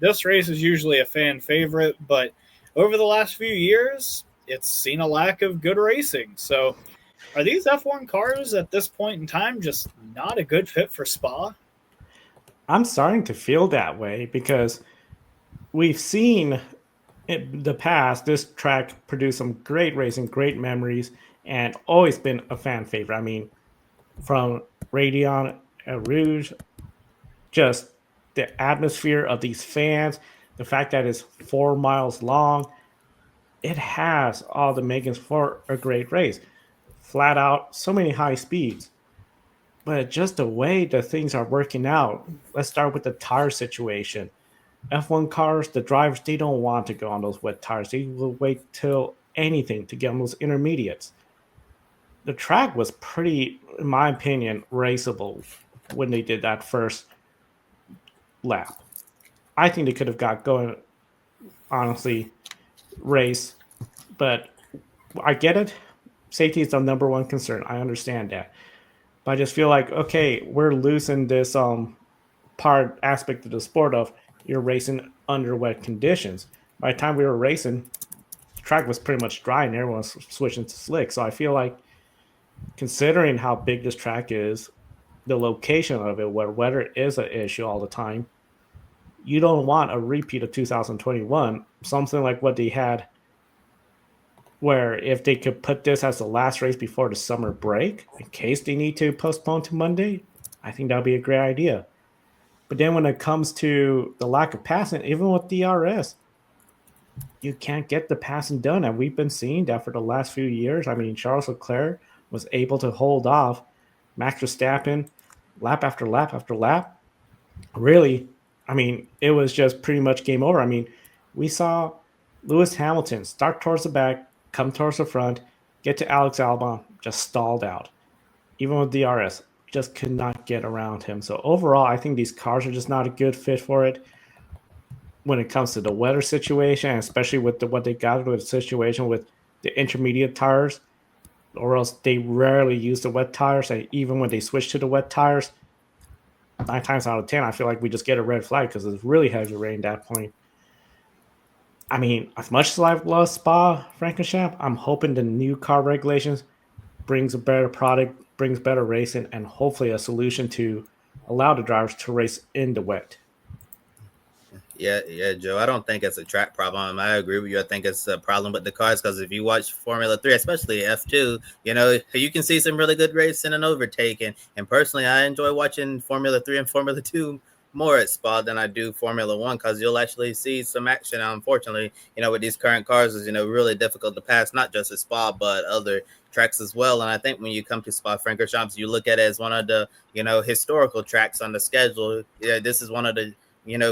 this race is usually a fan favorite, but over the last few years, it's seen a lack of good racing. So, are these F1 cars at this point in time just not a good fit for Spa? I'm starting to feel that way because we've seen in the past this track produce some great racing, great memories, and always been a fan favorite. I mean, from Radion and Rouge, just the atmosphere of these fans, the fact that it's 4 miles long, it has all the makings for a great race. Flat out, so many high speeds. But just the way the things are working out, let's start with the tire situation. F1 cars, the drivers, they don't want to go on those wet tires. They will wait till anything to get on those intermediates. The track was pretty, in my opinion, raceable when they did that first lap. I think they could have got going, honestly, race, but I get it. Safety is the number one concern. I understand that. But I just feel like, okay, we're losing this part aspect of the sport of you're racing under wet conditions. By the time we were racing, the track was pretty much dry and everyone was switching to slick. So I feel like considering how big this track is, the location of it, where weather is an issue all the time, you don't want a repeat of 2021, something like what they had, where if they could put this as the last race before the summer break, in case they need to postpone to Monday, I think that would be a great idea. But then when it comes to the lack of passing, even with DRS, you can't get the passing done. And we've been seeing that for the last few years. I mean, Charles Leclerc was able to hold off Max Verstappen lap after lap after lap. Really, I mean, it was just pretty much game over. I mean, we saw Lewis Hamilton start towards the back, come towards the front, get to Alex Albon, just stalled out. Even with DRS, just could not get around him. So overall, I think these cars are just not a good fit for it when it comes to the weather situation, especially with what they got with the situation with the intermediate tires, or else they rarely use the wet tires. And even when they switch to the wet tires, 9 times out of 10, I feel like we just get a red flag because it's really heavy rain at that point. I mean, as much as I've loved Spa-Francorchamps, I'm hoping the new car regulations brings a better product, brings better racing, and hopefully a solution to allow the drivers to race in the wet. Yeah, Joe. I don't think it's a track problem. I agree with you. I think it's a problem with the cars because if you watch Formula 3, especially F2, you can see some really good racing and overtaking. And personally, I enjoy watching Formula 3 and Formula 2 more at Spa than I do Formula 1 because you'll actually see some action. Now, unfortunately, with these current cars is, really difficult to pass, not just at Spa, but other tracks as well. And I think when you come to Spa-Francorchamps, you look at it as one of the, historical tracks on the schedule. Yeah, this is one of the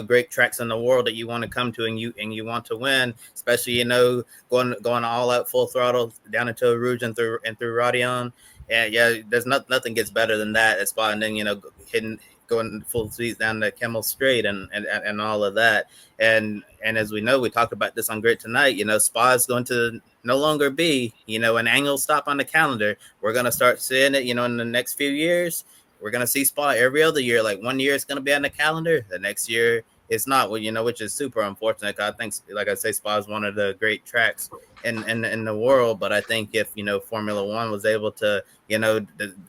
great tracks in the world that you want to come to and you want to win, especially going all out full throttle down into Rouge and through Radion. And yeah, there's nothing gets better than that at Spa. And then going full speeds down the Camel Straight and all of that. And as we know, we talked about this on Great Tonight. Spa is going to no longer be an annual stop on the calendar. We're going to start seeing it in the next few years. We're going to see Spa every other year. Like 1 year it's going to be on the calendar. The next year it's not, which is super unfortunate. I think, like I say, Spa is one of the great tracks in the world. But I think if, Formula One was able to,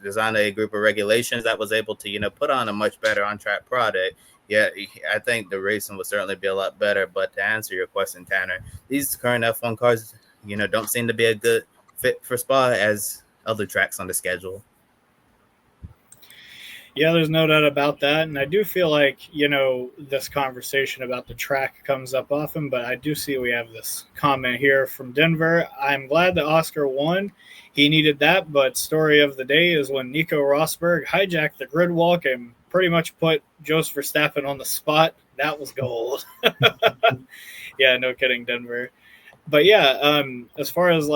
design a group of regulations that was able to, put on a much better on-track product, yeah, I think the racing would certainly be a lot better. But to answer your question, Tanner, these current F1 cars, don't seem to be a good fit for Spa as other tracks on the schedule. Yeah, there's no doubt about that. And I do feel like, this conversation about the track comes up often, but I do see we have this comment here from Denver. I'm glad that Oscar won. He needed that, but story of the day is when Nico Rosberg hijacked the grid walk and pretty much put Jos Verstappen on the spot. That was gold. Yeah, no kidding, Denver. But yeah, as far as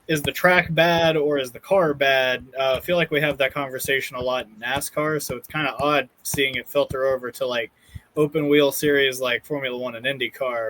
is the track bad or is the car bad? I feel like we have that conversation a lot in NASCAR, so it's kind of odd seeing it filter over to open wheel series like Formula One and IndyCar.